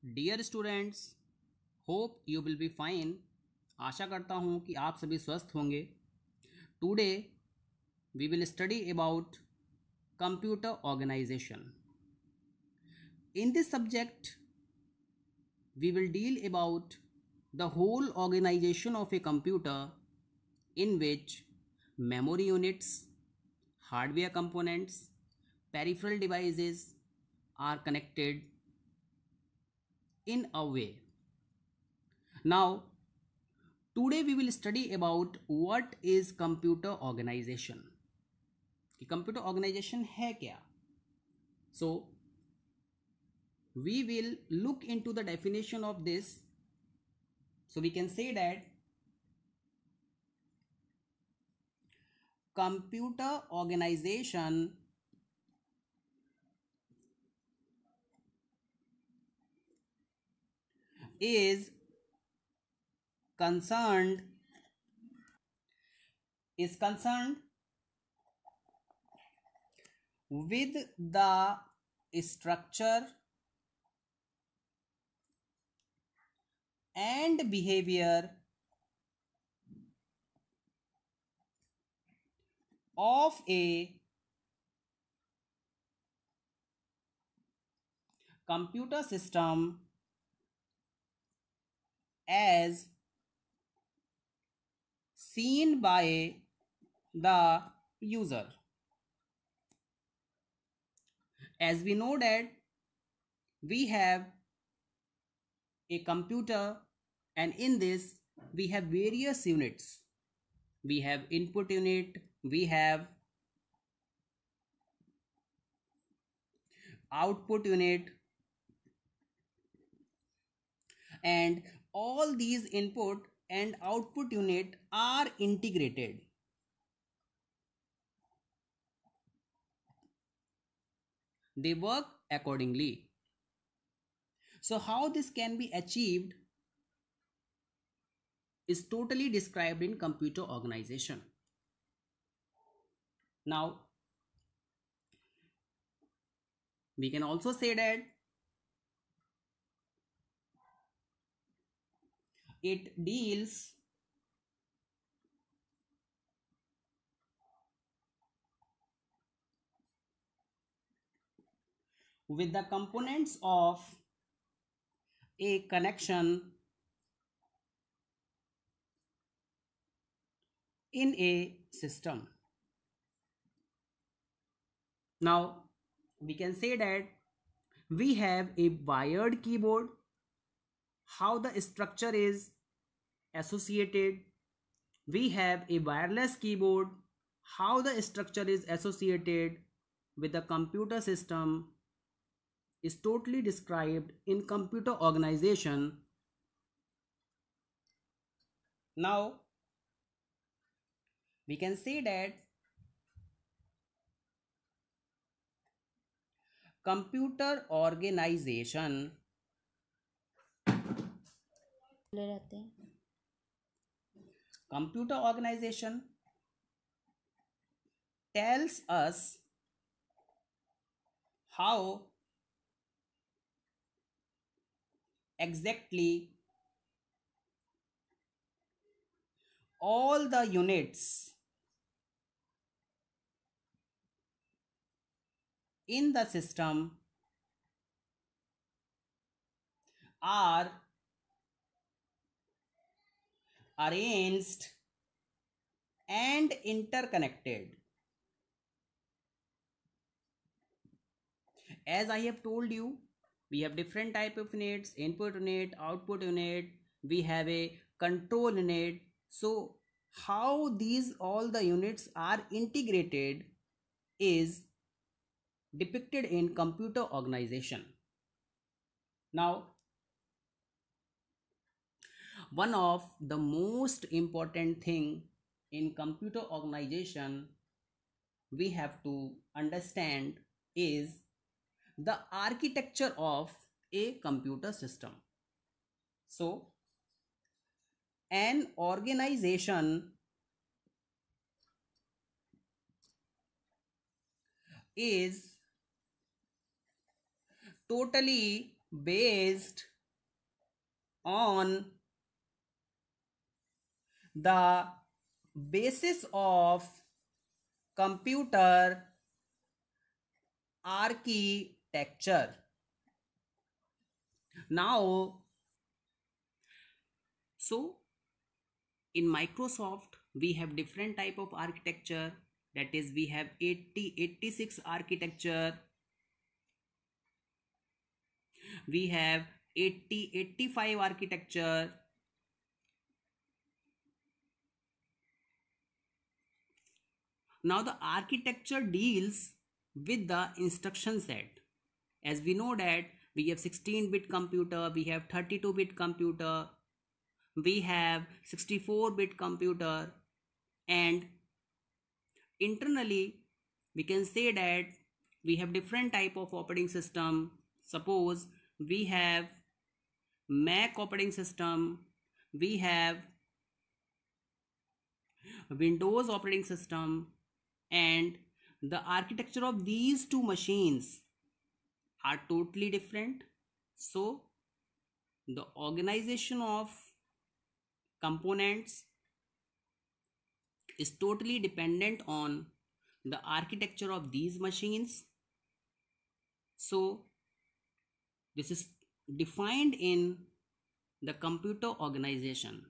Dear students, hope you will be fine. आशा करता हूँ कि आप सभी स्वस्थ होंगे। Today we will study about computer organisation. In this subject we will deal about the whole organization of a computer, in which memory units, hardware components, peripheral devices are connected in a way. Now today we will study about what is computer organization, कि computer organisation है क्या. So we will look into the definition of this. So we can say that computer organization is concerned with the structure and behavior of a computer system as seen by the user. As we know that we have a computer, and in this we have various units. We have input unit, we have output unit, and all these input and output unit are integrated. They work accordingly. So how this can be achieved is totally described in computer organization. Now we can also say that it deals with the components of a connection in a system. Now we can say that we have a wired keyboard, how the structure is associated. We have a wireless keyboard, how the structure is associated with the computer system is totally described in computer organization. Now we can say that computer organization tells us how exactly all the units in the system are arranged and interconnected. As I have told you, we have different type of units: input unit, output unit, we have a control unit. So how these all the units are integrated is depicted in computer organization. Now one of the most important thing in computer organization we have to understand is the architecture of a computer system. So an organization is totally based on the basis of computer architecture. Now, so in Microsoft, we have different type of architecture. That is, we have 8086 architecture, we have 8085 architecture. Now the architecture deals with the instruction set. As we know that we have 16-bit computer, we have 32-bit computer, we have 64-bit computer, and internally we can say that we have different type of operating system. Suppose we have Mac operating system, we have Windows operating system, and the architecture of these two machines are totally different. So the organization of components is totally dependent on the architecture of these machines. So this is defined in the computer organization.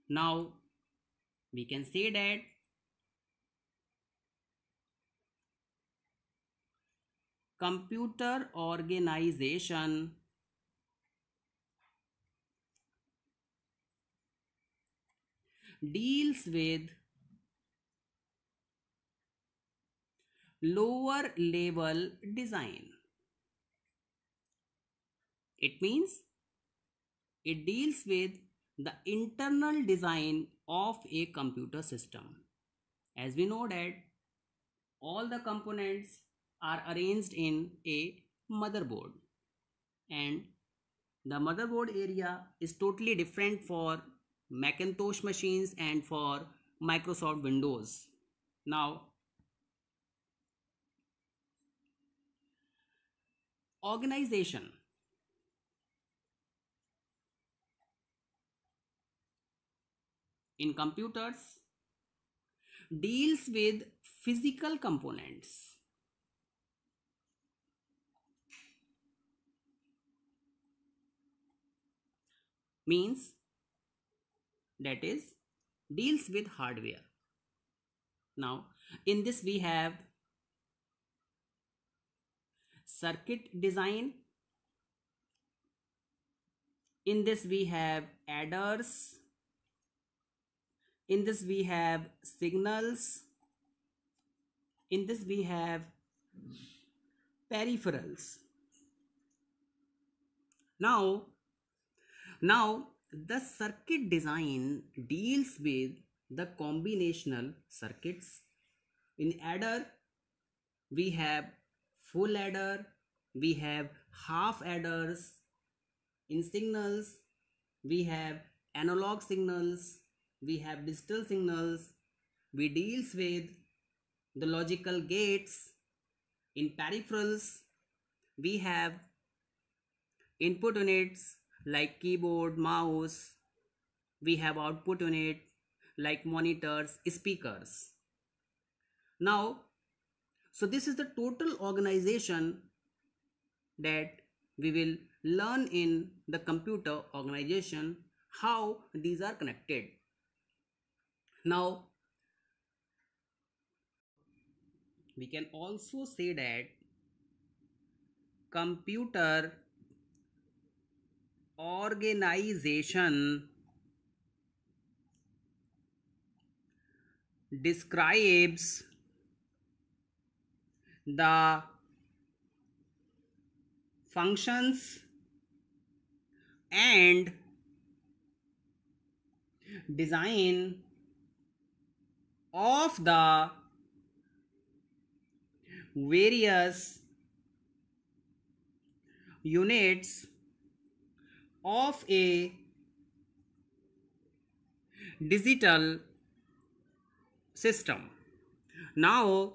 Now we can say that computer organization deals with lower level design. It means it deals with the internal design of a computer system. As we know that all the components are arranged in a motherboard, and the motherboard area is totally different for Macintosh machines and for Microsoft Windows. Now, organization in computers deals with physical components. Means that is deals with hardware. Now, in this we have circuit design. In this we have adders. In this we have signals. In this we have peripherals. Now the circuit design deals with the combinational circuits. In adder we have full adder, we have half adders. In signals we have analog signals, we have digital signals. We deals with the logical gates. In peripherals we have input units like keyboard, mouse. We have output unit like monitors, speakers. Now, so this is the total organization that we will learn in the computer organization, how these are connected. Now, we can also say that computer organization describes the functions and design of the various units of a digital system. Now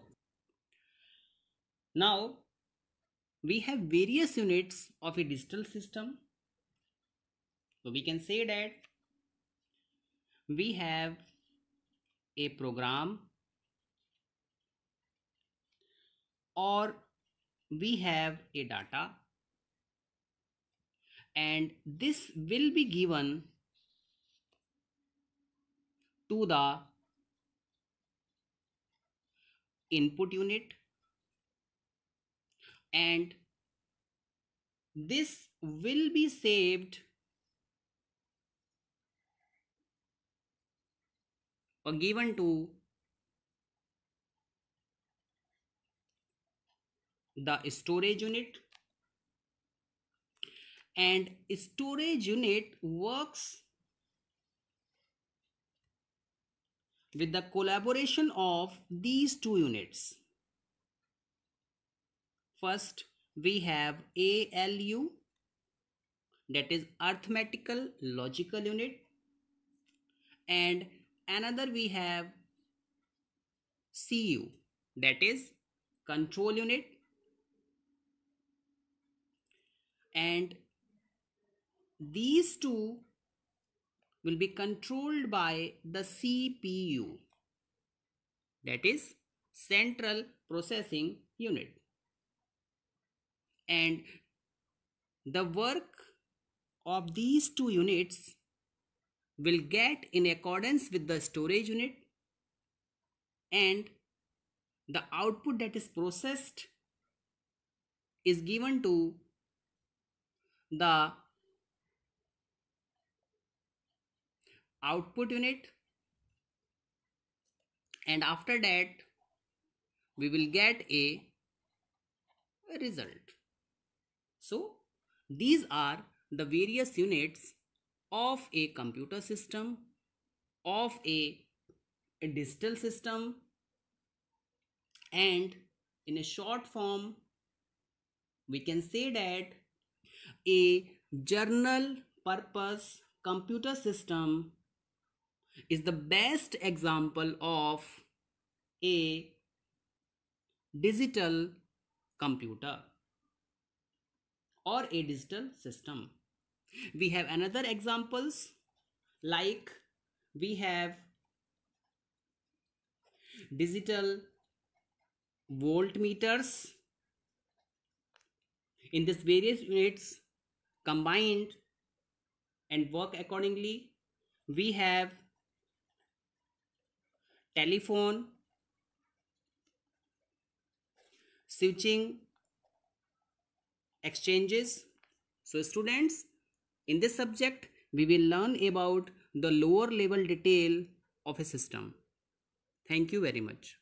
we have various units of a digital system. So we can say that we have a program, or we have a data, and this will be given to the input unit, and this will be saved or given to the storage unit, and storage unit works with the collaboration of these two units. First, we have ALU, that is arithmetical logical unit, and another we have CU, that is control unit, and these two will be controlled by the CPU, that is central processing unit, and the work of these two units will get in accordance with the storage unit, and the output that is processed is given to the output unit, and after that we will get a result. So these are the various units of a computer system, of a digital system, and in a short form we can say that a general purpose computer system is the best example of a digital computer or a digital system. We have another examples, like we have digital voltmeters. In this various units combined and work accordingly. We have telephone, switching, exchanges. So students, in this subject we will learn about the lower level detail of a system. Thank you very much.